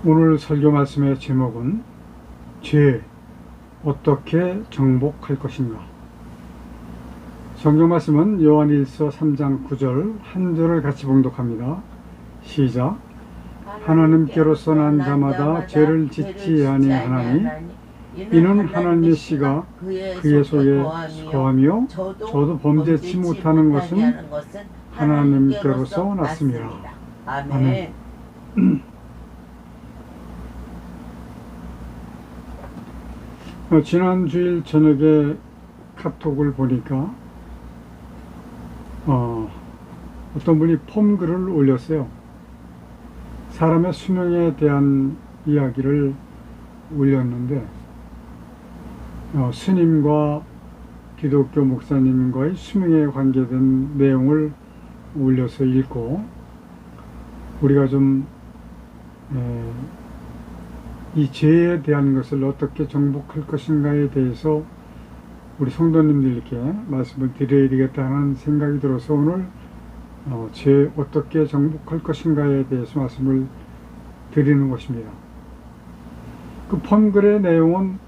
오늘 설교 말씀의 제목은 죄 어떻게 정복할 것인가. 성경 말씀은 요한일서 3장 9절 한 절을 같이 봉독합니다. 시작. 하나님께로서 난 자마다 죄를 짓지 아니하나니 이는 하나님의 씨가 그의 속에 거하며 저도 범죄치 못하는 것은 하나님께로서 났습니다. 아멘. 지난 주일 저녁에 카톡을 보니까 어떤 분이 폼글을 올렸어요. 사람의 수명에 대한 이야기를 올렸는데 스님과 기독교 목사님과의 수명에 관계된 내용을 올려서 읽고 우리가 좀 이 죄에 대한 것을 어떻게 정복할 것인가에 대해서 우리 성도님들께 말씀을 드려야 되겠다 하는 생각이 들어서 오늘 죄 어떻게 정복할 것인가에 대해서 말씀을 드리는 것입니다. 그 펌글의 내용은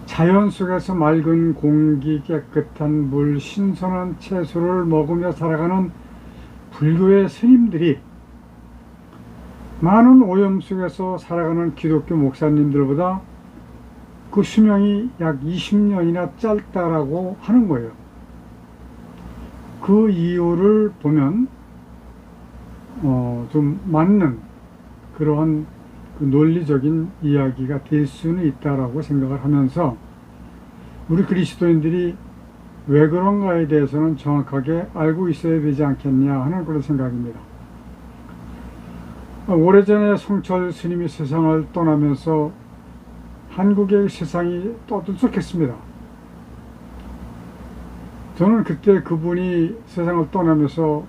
자연 속에서 맑은 공기, 깨끗한 물, 신선한 채소를 먹으며 살아가는 불교의 스님들이 많은 오염 속에서 살아가는 기독교 목사님들보다 그 수명이 약 20년이나 짧다라고 하는 거예요. 그 이유를 보면 좀 맞는 그러한 그 논리적인 이야기가 될 수는 있다라고 생각을 하면서 우리 그리스도인들이 왜 그런가에 대해서는 정확하게 알고 있어야 되지 않겠냐 하는 그런 생각입니다. 오래전에 성철 스님이 세상을 떠나면서 한국의 세상이 떠들썩했습니다. 저는 그때 그분이 세상을 떠나면서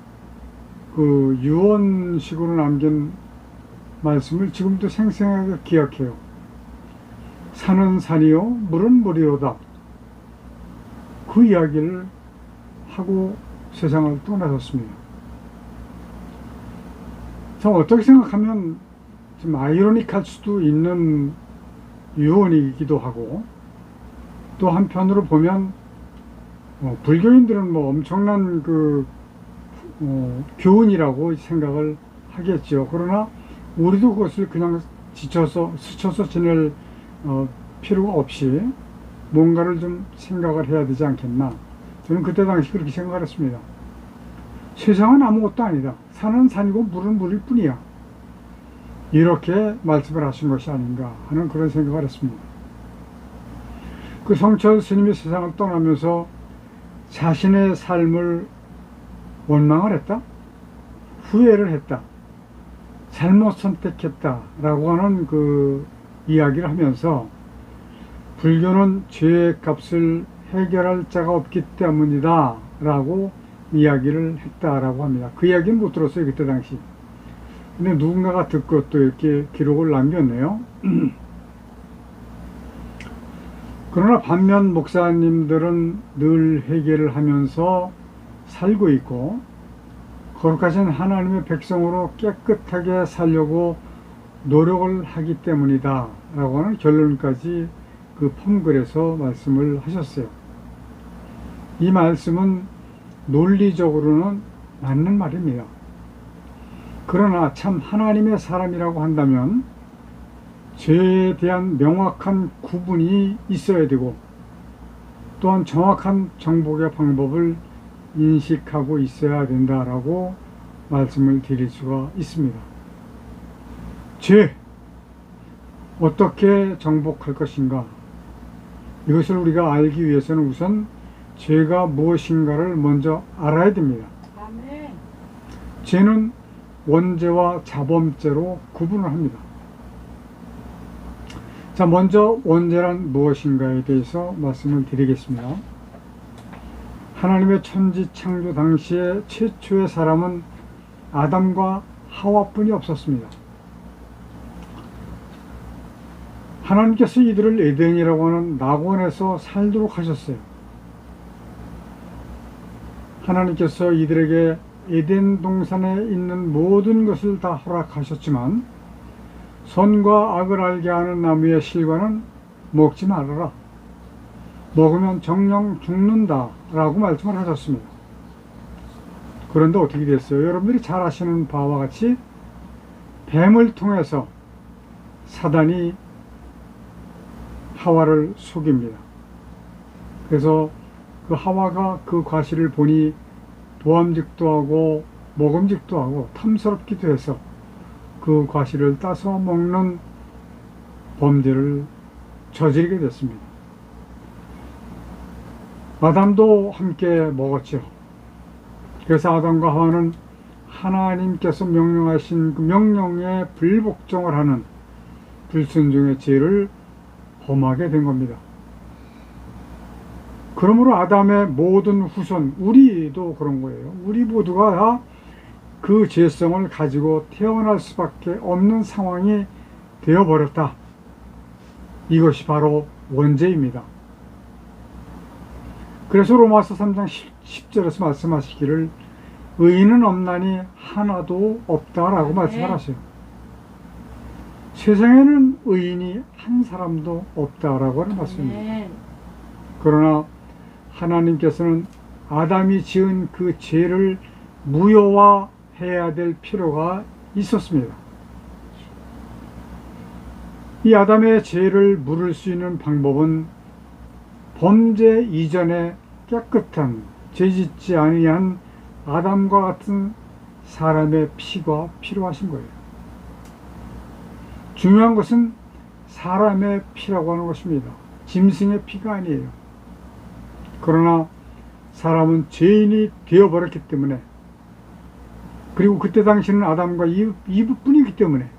그 유언식으로 남긴 말씀을 지금도 생생하게 기억해요. 산은 산이요 물은 물이로다. 그 이야기를 하고 세상을 떠나셨습니다. 참 어떻게 생각하면 좀 아이러니할 수도 있는 유언이기도 하고 또 한편으로 보면 불교인들은 뭐 엄청난 그 교훈이라고 생각을 하겠죠. 그러나 우리도 그것을 그냥 스쳐서 지낼 필요가 없이 뭔가를 좀 생각을 해야 되지 않겠나. 저는 그때 당시 그렇게 생각을 했습니다. 세상은 아무것도 아니다. 산은 산이고 물은 물일 뿐이야. 이렇게 말씀을 하신 것이 아닌가 하는 그런 생각을 했습니다. 그 성철 스님이 세상을 떠나면서 자신의 삶을 원망을 했다? 후회를 했다? 잘못 선택했다? 라고 하는 그 이야기를 하면서 불교는 죄의 값을 해결할 자가 없기 때문이다 라고 이야기를 했다라고 합니다. 그 이야기는 못 들었어요, 그때 당시. 근데 누군가가 듣고 또 이렇게 기록을 남겼네요. 그러나 반면 목사님들은 늘 회개를 하면서 살고 있고 거룩하신 하나님의 백성으로 깨끗하게 살려고 노력을 하기 때문이다 라고 하는 결론까지 그 펌글에서 말씀을 하셨어요. 이 말씀은 논리적으로는 맞는 말입니다. 그러나 참 하나님의 사람이라고 한다면 죄에 대한 명확한 구분이 있어야 되고 또한 정확한 정복의 방법을 인식하고 있어야 된다라고 말씀을 드릴 수가 있습니다. 죄 어떻게 정복할 것인가? 이것을 우리가 알기 위해서는 우선 죄가 무엇인가를 먼저 알아야 됩니다. 아멘. 죄는 원죄와 자범죄로 구분을 합니다. 자, 먼저 원죄란 무엇인가에 대해서 말씀을 드리겠습니다. 하나님의 천지 창조 당시에 최초의 사람은 아담과 하와뿐이 없었습니다. 하나님께서 이들을 에덴이라고 하는 낙원에서 살도록 하셨어요. 하나님께서 이들에게 에덴 동산에 있는 모든 것을 다 허락하셨지만 선과 악을 알게 하는 나무의 실과는 먹지 말아라. 먹으면 정령 죽는다 라고 말씀을 하셨습니다. 그런데 어떻게 됐어요? 여러분들이 잘 아시는 바와 같이 뱀을 통해서 사단이 하와를 속입니다. 그래서 그 하와가 그 과실을 보니 보암직도 하고 먹음직도 하고 탐스럽기도 해서 그 과실을 따서 먹는 범죄를 저지르게 됐습니다. 아담도 함께 먹었죠. 그래서 아담과 하와는 하나님께서 명령하신 그 명령에 불복종을 하는 불순종의 죄를 범하게 된 겁니다. 그러므로 아담의 모든 후손, 우리도 그런 거예요. 우리 모두가 다 그 죄성을 가지고 태어날 수밖에 없는 상황이 되어버렸다. 이것이 바로 원죄입니다. 그래서 로마서 3장 10절에서 말씀하시기를 의인은 없나니 하나도 없다라고 말씀을 하세요. 세상에는 의인이 한 사람도 없다라고 하는 말씀입니다. 그러나 하나님께서는 아담이 지은 그 죄를 무효화해야 될 필요가 있었습니다. 이 아담의 죄를 물을 수 있는 방법은 범죄 이전에 깨끗한 죄짓지 아니한 아담과 같은 사람의 피가 필요하신 거예요. 중요한 것은 사람의 피라고 하는 것입니다. 짐승의 피가 아니에요. 그러나 사람은 죄인이 되어버렸기 때문에, 그리고 그때 당시는 아담과 이브뿐이기 때문에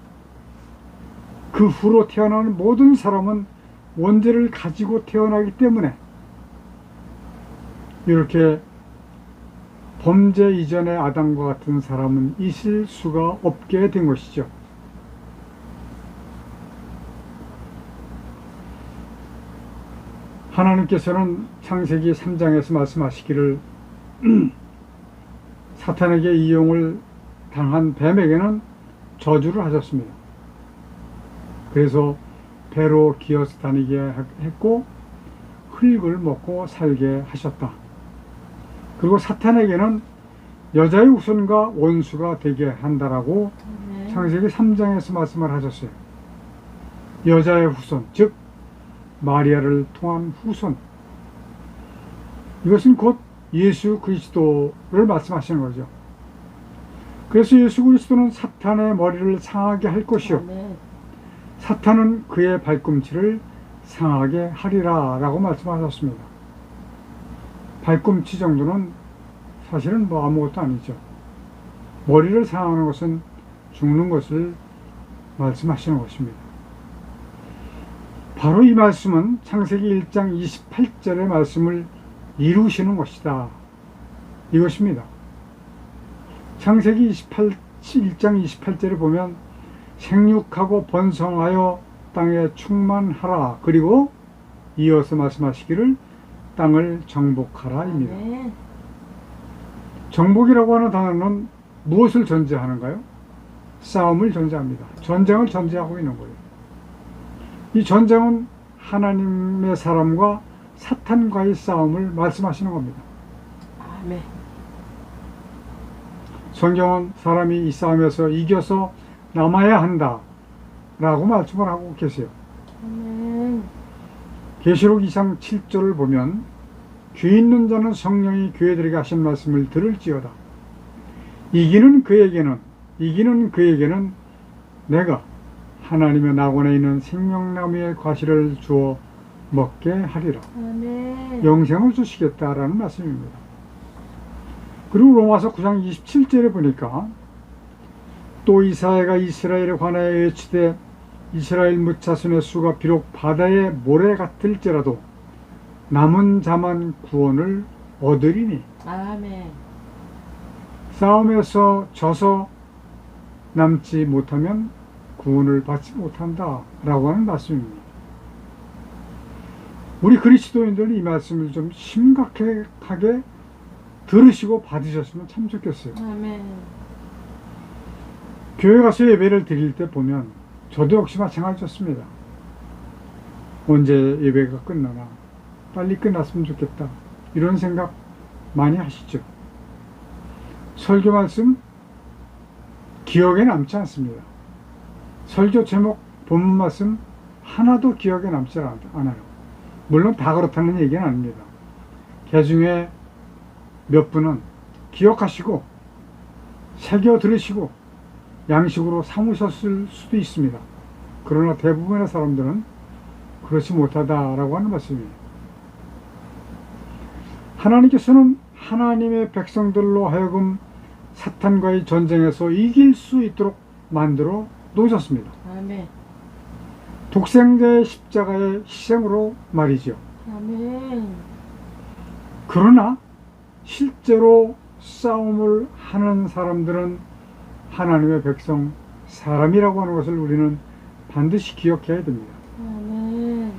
그 후로 태어나는 모든 사람은 원죄를 가지고 태어나기 때문에 이렇게 범죄 이전의 아담과 같은 사람은 있을 수가 없게 된 것이죠. 하나님께서는 창세기 3장에서 말씀하시기를 사탄에게 이용을 당한 뱀에게는 저주를 하셨습니다. 그래서 배로 기어서 다니게 했고 흙을 먹고 살게 하셨다. 그리고 사탄에게는 여자의 후손과 원수가 되게 한다라고 창세기 3장에서 말씀을 하셨어요. 여자의 후손, 즉 마리아를 통한 후손, 이것은 곧 예수 그리스도를 말씀하시는 거죠. 그래서 예수 그리스도는 사탄의 머리를 상하게 할 것이요, 사탄은 그의 발꿈치를 상하게 하리라 라고 말씀하셨습니다. 발꿈치 정도는 사실은 뭐 아무것도 아니죠. 머리를 상하는 것은 죽는 것을 말씀하시는 것입니다. 바로 이 말씀은 창세기 1장 28절의 말씀을 이루시는 것이다. 이것입니다. 창세기 1장 28절에 보면 생육하고 번성하여 땅에 충만하라. 그리고 이어서 말씀하시기를 땅을 정복하라입니다. 정복이라고 하는 단어는 무엇을 전제하는가요? 싸움을 전제합니다. 전쟁을 전제하고 있는 거예요. 이 전쟁은 하나님의 사람과 사탄과의 싸움을 말씀하시는 겁니다. 아멘. 성경은 사람이 이 싸움에서 이겨서 남아야 한다 라고 말씀을 하고 계세요. 계시록 2장 7절을 보면 귀 있는 자는 성령이 교회들에게 하신 말씀을 들을지어다. 이기는 그에게는 내가 하나님의 낙원에 있는 생명나무의 과실을 주어 먹게 하리라. 영생을 주시겠다라는 말씀입니다. 그리고 로마서 9장 27절에 보니까 또 이사야가 이스라엘에 관하여 외치되 이스라엘 무차순의 수가 비록 바다의 모래 같을지라도 남은 자만 구원을 얻으리니. 아멘. 싸움에서 져서 남지 못하면 구원을 받지 못한다 라고 하는 말씀입니다. 우리 그리스도인들은 이 말씀을 좀 심각하게 들으시고 받으셨으면 참 좋겠어요. 아멘. 교회 가서 예배를 드릴 때 보면 저도 역시 마찬가지였습니다. 언제 예배가 끝나나 빨리 끝났으면 좋겠다, 이런 생각 많이 하시죠. 설교 말씀 기억에 남지 않습니다. 설교 제목, 본문 말씀 하나도 기억에 남지 않아요. 물론 다 그렇다는 얘기는 아닙니다. 그 중에 몇 분은 기억하시고 새겨 들으시고 양식으로 삼으셨을 수도 있습니다. 그러나 대부분의 사람들은 그렇지 못하다라고 하는 말씀이에요. 하나님께서는 하나님의 백성들로 하여금 사탄과의 전쟁에서 이길 수 있도록 만들어 놓으셨습니다. 아멘. 독생자의 십자가의 희생으로 말이죠. 아멘. 그러나 실제로 싸움을 하는 사람들은 하나님의 백성, 사람이라고 하는 것을 우리는 반드시 기억해야 됩니다. 아멘.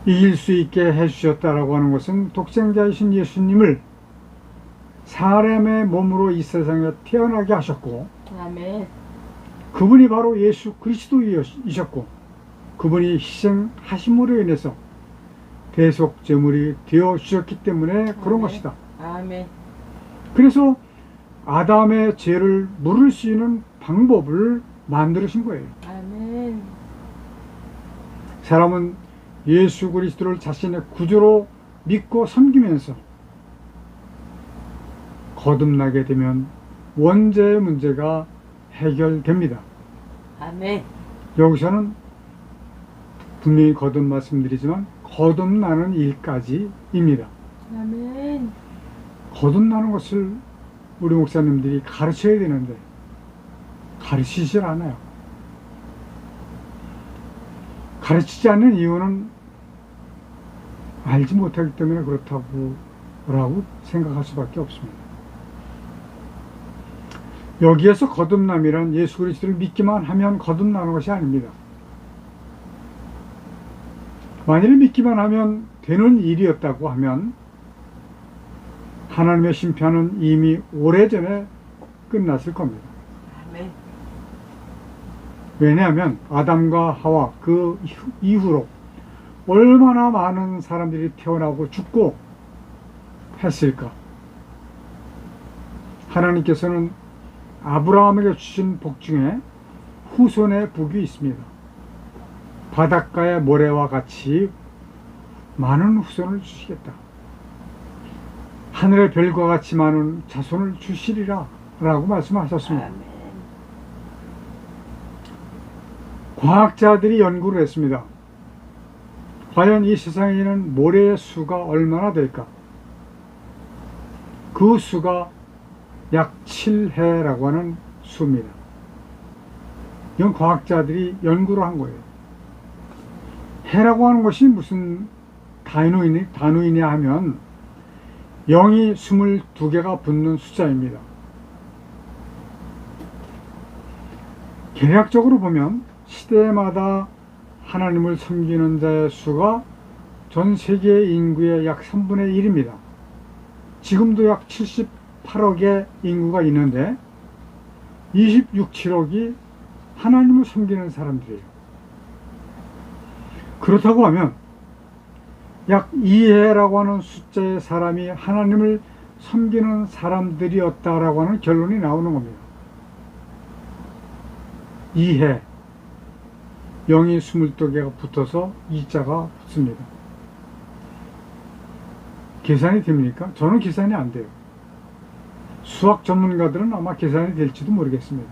이길 수 있게 해주셨다라고 하는 것은 독생자이신 예수님을 사람의 몸으로 이 세상에 태어나게 하셨고, 아멘. 그분이 바로 예수 그리스도이셨고, 그분이 희생하심으로 인해서 대속제물이 되어 주셨기 때문에 그런 아멘. 것이다. 아멘. 그래서 아담의 죄를 물을 수 있는 방법을 만들으신 거예요. 아멘. 사람은 예수 그리스도를 자신의 구주로 믿고 섬기면서 거듭나게 되면 원죄의 문제가 해결됩니다. 아멘. 여기서는 분명히 거듭 말씀드리지만 거듭나는 일까지입니다. 아멘. 거듭나는 것을 우리 목사님들이 가르쳐야 되는데 가르치질 않아요. 가르치지 않는 이유는 알지 못하기 때문에 그렇다고 생각할 수밖에 없습니다. 여기에서 거듭남이란 예수 그리스도를 믿기만 하면 거듭나는 것이 아닙니다. 만일 믿기만 하면 되는 일이었다고 하면 하나님의 심판은 이미 오래전에 끝났을 겁니다. 아멘. 왜냐하면 아담과 하와 그 이후로 얼마나 많은 사람들이 태어나고 죽고 했을까. 하나님께서는 아브라함에게 주신 복 중에 후손의 복이 있습니다. 바닷가의 모래와 같이 많은 후손을 주시겠다. 하늘의 별과 같이 많은 자손을 주시리라 라고 말씀하셨습니다. 아멘. 과학자들이 연구를 했습니다. 과연 이 세상에는 모래의 수가 얼마나 될까? 그 수가 약 7해라고 하는 수입니다. 이건 과학자들이 연구를 한 거예요. 해라고 하는 것이 무슨 단위이냐 하면 0이 22개가 붙는 숫자입니다. 계략적으로 보면 시대마다 하나님을 섬기는 자의 수가 전 세계 인구의 약 3분의 1입니다. 지금도 약 78억의 인구가 있는데 26, 7억이 하나님을 섬기는 사람들이에요. 그렇다고 하면 약 2해라고 하는 숫자의 사람이 하나님을 섬기는 사람들이었다라고 하는 결론이 나오는 겁니다. 2해 0이 22개가 붙어서 2자가 붙습니다. 계산이 됩니까? 저는 계산이 안 돼요. 수학 전문가들은 아마 계산이 될지도 모르겠습니다.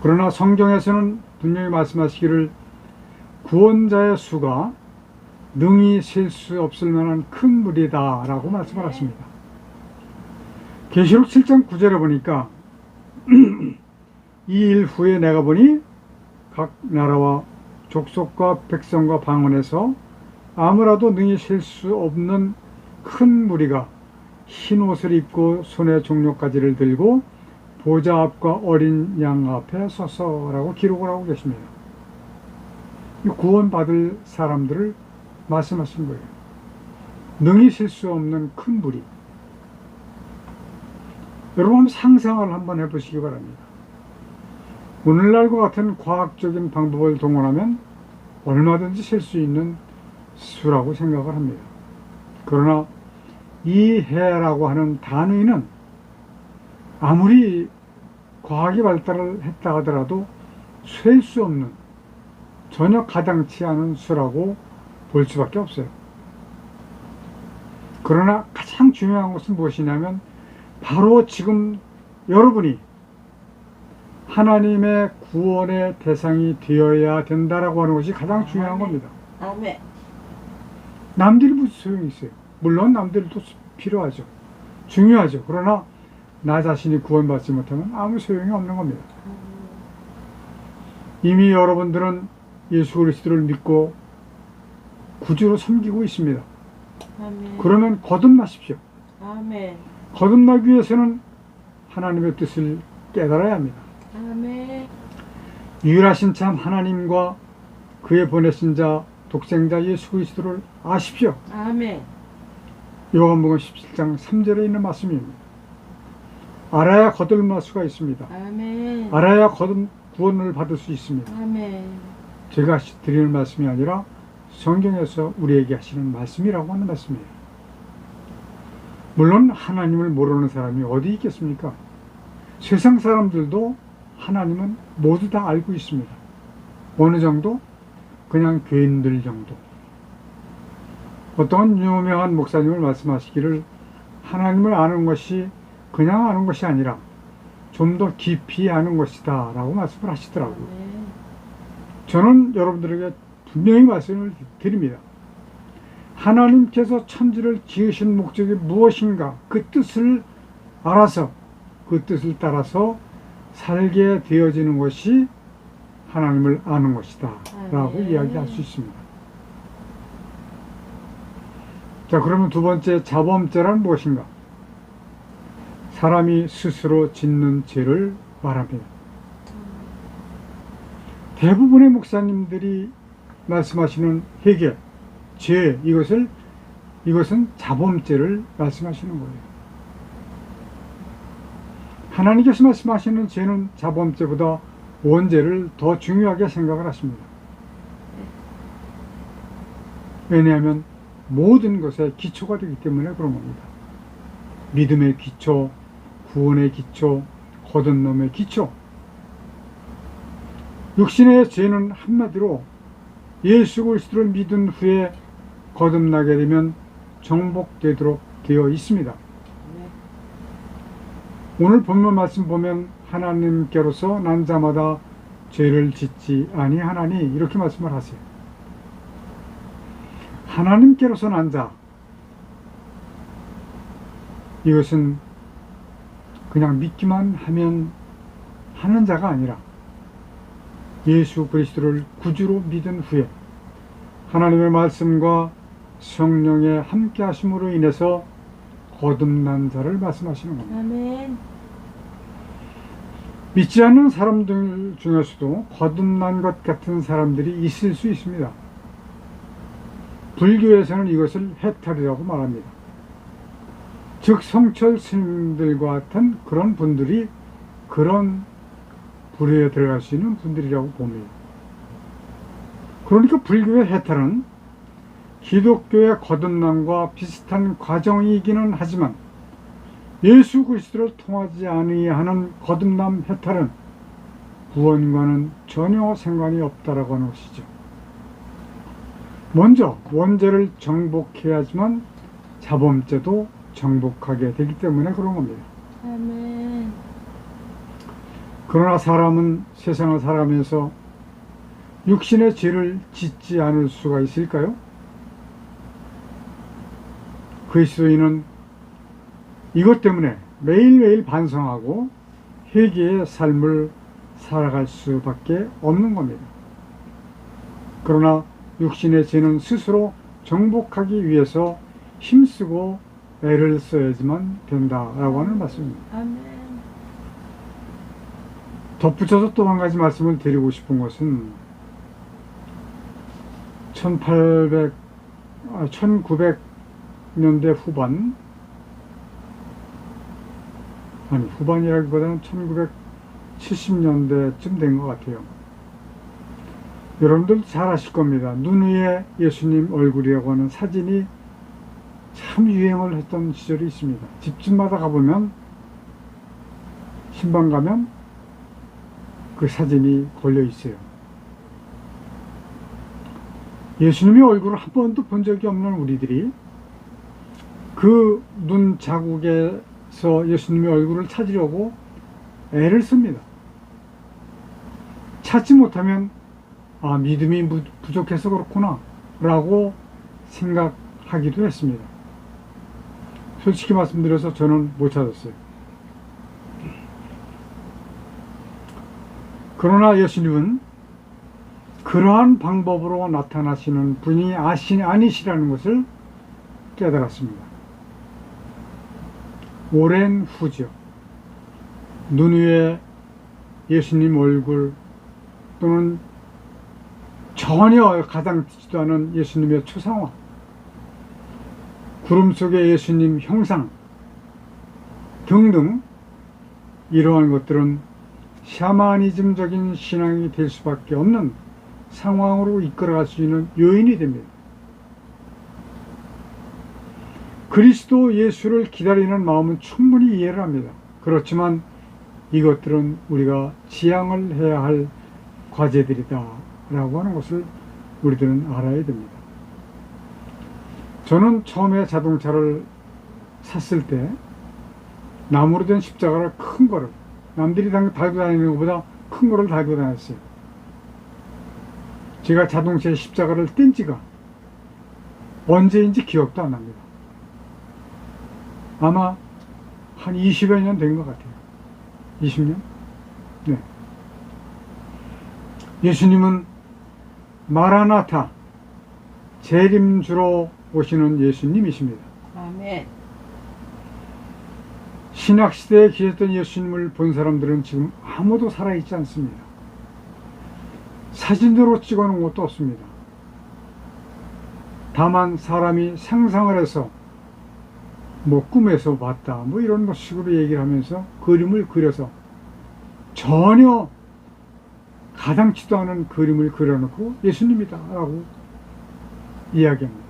그러나 성경에서는 분명히 말씀하시기를 구원자의 수가 능히 셀 수 없을 만한 큰 무리다 라고 말씀을 하십니다. 계시록 7장 9절에 보니까 이 일 후에 내가 보니 각 나라와 족속과 백성과 방언에서 아무라도 능히 셀 수 없는 큰 무리가 흰 옷을 입고 손에 종려가지를 들고 보좌 앞과 어린 양 앞에 서서라고 기록을 하고 계십니다. 구원받을 사람들을 말씀하신 거예요. 능히 셀 수 없는 큰 무리. 여러분 상상을 한번 해보시기 바랍니다. 오늘날과 같은 과학적인 방법을 동원하면 얼마든지 셀 수 있는 수라고 생각을 합니다. 그러나 이 해라고 하는 단위는 아무리 과학이 발달을 했다 하더라도 셀 수 없는, 전혀 가당치 않은 수라고 볼 수밖에 없어요. 그러나 가장 중요한 것은 무엇이냐면 바로 지금 여러분이 하나님의 구원의 대상이 되어야 된다라고 하는 것이 가장 중요한 겁니다. 아멘. 남들이 무슨 소용이 있어요? 물론 남들도 필요하죠. 중요하죠. 그러나 나 자신이 구원받지 못하면 아무 소용이 없는 겁니다. 이미 여러분들은 예수 그리스도를 믿고 구주로 섬기고 있습니다. 아멘. 그러면 거듭나십시오. 아멘. 거듭나기 위해서는 하나님의 뜻을 깨달아야 합니다. 아멘. 유일하신 참 하나님과 그의 보내신 자 독생자 예수 그리스도를 아십시오. 아멘. 요한복음 17장 3절에 있는 말씀입니다. 알아야 거듭날 수가 있습니다. 아멘. 알아야 구원을 받을 수 있습니다. 아멘. 제가 드리는 말씀이 아니라 성경에서 우리에게 하시는 말씀이라고 하는 말씀이에요. 물론 하나님을 모르는 사람이 어디 있겠습니까? 세상 사람들도 하나님은 모두 다 알고 있습니다. 어느 정도? 그냥 교인들 정도. 어떤 유명한 목사님을 말씀하시기를 하나님을 아는 것이 그냥 아는 것이 아니라 좀 더 깊이 아는 것이다 라고 말씀을 하시더라고요. 아멘. 저는 여러분들에게 분명히 말씀을 드립니다. 하나님께서 천지를 지으신 목적이 무엇인가 그 뜻을 알아서 그 뜻을 따라서 살게 되어지는 것이 하나님을 아는 것이다 라고 이야기할 수 있습니다. 자, 그러면 두 번째 자범죄란 무엇인가? 사람이 스스로 짓는 죄를 말합니다. 대부분의 목사님들이 말씀하시는 회개, 죄, 이것은 자범죄를 말씀하시는 거예요. 하나님께서 말씀하시는 죄는 자범죄보다 원죄를 더 중요하게 생각을 하십니다. 왜냐하면 모든 것의 기초가 되기 때문에 그런 겁니다. 믿음의 기초, 구원의 기초, 거듭남의 기초. 육신의 죄는 한마디로 예수 그리스도를 믿은 후에 거듭나게 되면 정복되도록 되어 있습니다. 오늘 본문 말씀 보면 하나님께로서 난 자마다 죄를 짓지 아니하나니 이렇게 말씀을 하세요. 하나님께로서 난 자, 이것은 그냥 믿기만 하면 하는 자가 아니라 예수 그리스도를 구주로 믿은 후에 하나님의 말씀과 성령의 함께 하심으로 인해서 거듭난 자를 말씀하시는 겁니다. 아멘. 믿지 않는 사람들 중에서도 거듭난 것 같은 사람들이 있을 수 있습니다. 불교에서는 이것을 해탈이라고 말합니다. 즉 성철 스님들과 같은 그런 분들이 그런 불에 들어갈 수 있는 분들이라고 봅니다. 그러니까 불교의 해탈은 기독교의 거듭남과 비슷한 과정이기는 하지만 예수 그리스도를 통하지 아니하는 거듭남 해탈은 구원과는 전혀 상관이 없다라고 하는 것이죠. 먼저 원죄를 정복해야지만 자범죄도 정복하게 되기 때문에 그런 겁니다. 아멘. 그러나 사람은 세상을 살아가면서 육신의 죄를 짓지 않을 수가 있을까요? 그리스도인은 이것 때문에 매일매일 반성하고 회개의 삶을 살아갈 수밖에 없는 겁니다. 그러나 육신의 죄는 스스로 정복하기 위해서 힘쓰고 애를 써야지만 된다라고 하는 말씀입니다. 아멘. 덧붙여서 또 한 가지 말씀을 드리고 싶은 것은 1900년대 후반, 아니 후반이라기보다는 70년대쯤 된 것 같아요. 여러분들도 잘 아실 겁니다. 눈 위에 예수님 얼굴이라고 하는 사진이 참 유행을 했던 시절이 있습니다. 집집마다 가보면, 신방 가면 그 사진이 걸려 있어요. 예수님의 얼굴을 한 번도 본 적이 없는 우리들이 그 눈 자국에서 예수님의 얼굴을 찾으려고 애를 씁니다. 찾지 못하면 아, 믿음이 부족해서 그렇구나 라고 생각하기도 했습니다. 솔직히 말씀드려서 저는 못 찾았어요. 그러나 예수님은 그러한 방법으로 나타나시는 분이 아니시라는 것을 깨달았습니다. 오랜 후죠. 눈 위에 예수님 얼굴 또는 전혀 가당치도 않은 예수님의 초상화, 구름 속의 예수님 형상 등등 이러한 것들은 샤머니즘적인 신앙이 될 수밖에 없는 상황으로 이끌어갈 수 있는 요인이 됩니다. 그리스도 예수를 기다리는 마음은 충분히 이해를 합니다. 그렇지만 이것들은 우리가 지향을 해야 할 과제들이다 라고 하는 것을 우리들은 알아야 됩니다. 저는 처음에 자동차를 샀을 때 나무로 된 십자가를 큰 거를, 남들이 달고 다니는 것보다 큰 거를 달고 다녔어요. 제가 자동차에 십자가를 뗀 지가 언제인지 기억도 안 납니다. 아마 한 20여 년 된 것 같아요. 20년? 네. 예수님은 마라나타, 재림주로 오시는 예수님이십니다. 아멘. 신약시대에 계셨던 예수님을 본 사람들은 지금 아무도 살아있지 않습니다. 사진으로 찍어놓은 것도 없습니다. 다만 사람이 상상을 해서 꿈에서 봤다 이런 식으로 얘기를 하면서 그림을 그려서 전혀 가당치도 않은 그림을 그려놓고 예수님이다 라고 이야기합니다.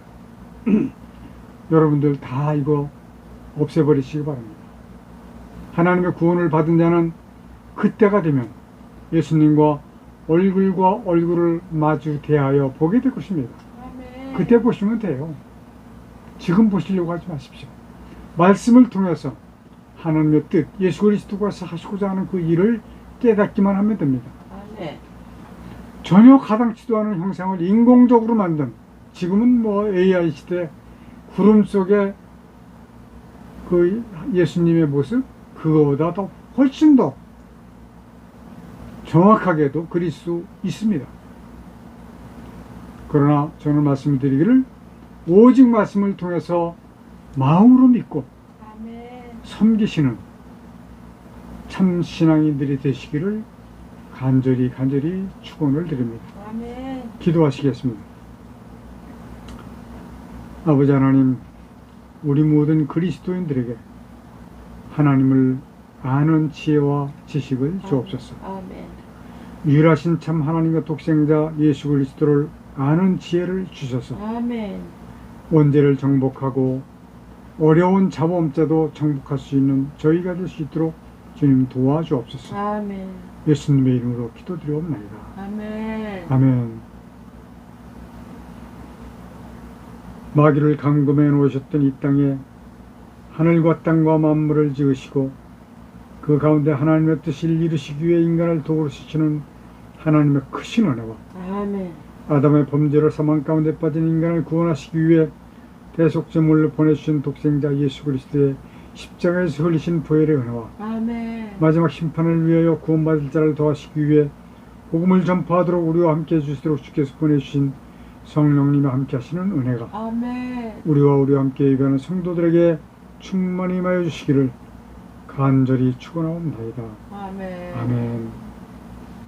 여러분들 다 이거 없애버리시기 바랍니다. 하나님의 구원을 받은 자는 그때가 되면 예수님과 얼굴과 얼굴을 마주 대하여 보게 될 것입니다. 아멘. 그때 보시면 돼요. 지금 보시려고 하지 마십시오. 말씀을 통해서 하나님의 뜻, 예수 그리스도가 하시고자 하는 그 일을 깨닫기만 하면 됩니다. 아멘. 전혀 가당치도 않은 형상을 인공적으로 만든, 지금은 AI 시대 구름 속에 그 예수님의 모습, 그거보다 더 훨씬 더 정확하게도 그릴 수 있습니다. 그러나 저는 말씀드리기를 오직 말씀을 통해서 마음으로 믿고 아멘. 섬기시는 참 신앙인들이 되시기를 간절히 축원을 드립니다. 아멘. 기도하시겠습니다. 아버지 하나님, 우리 모든 그리스도인들에게 하나님을 아는 지혜와 지식을 주옵소서. 아멘. 유일하신 참 하나님과 독생자 예수 그리스도를 아는 지혜를 주셔서 아멘. 원죄를 정복하고 어려운 자범죄도 정복할 수 있는 저희가 될 수 있도록 주님 도와주옵소서. 아멘. 예수님의 이름으로 기도드리옵나이다. 아멘. 아멘. 마귀를 감금해 놓으셨던 이 땅에 하늘과 땅과 만물을 지으시고 그 가운데 하나님의 뜻을 이루시기 위해 인간을 도구로 쓰시는 하나님의 크신 은혜와 아멘. 아담의 범죄로 사망 가운데 빠진 인간을 구원하시기 위해 대속제물로 보내주신 독생자 예수 그리스도의 십자가에서 흘리신 보혈의 은혜와 아멘. 마지막 심판을 위하여 구원받을 자를 도와주시기 위해 복음을 전파하도록 우리와 함께 해주시도록 주께서 보내주신 성령님과 함께 하시는 은혜가 아멘. 우리와 함께 예배하는 성도들에게 충만히 임하여 주시기를 간절히 축원하옵나이다. 아멘. 아멘.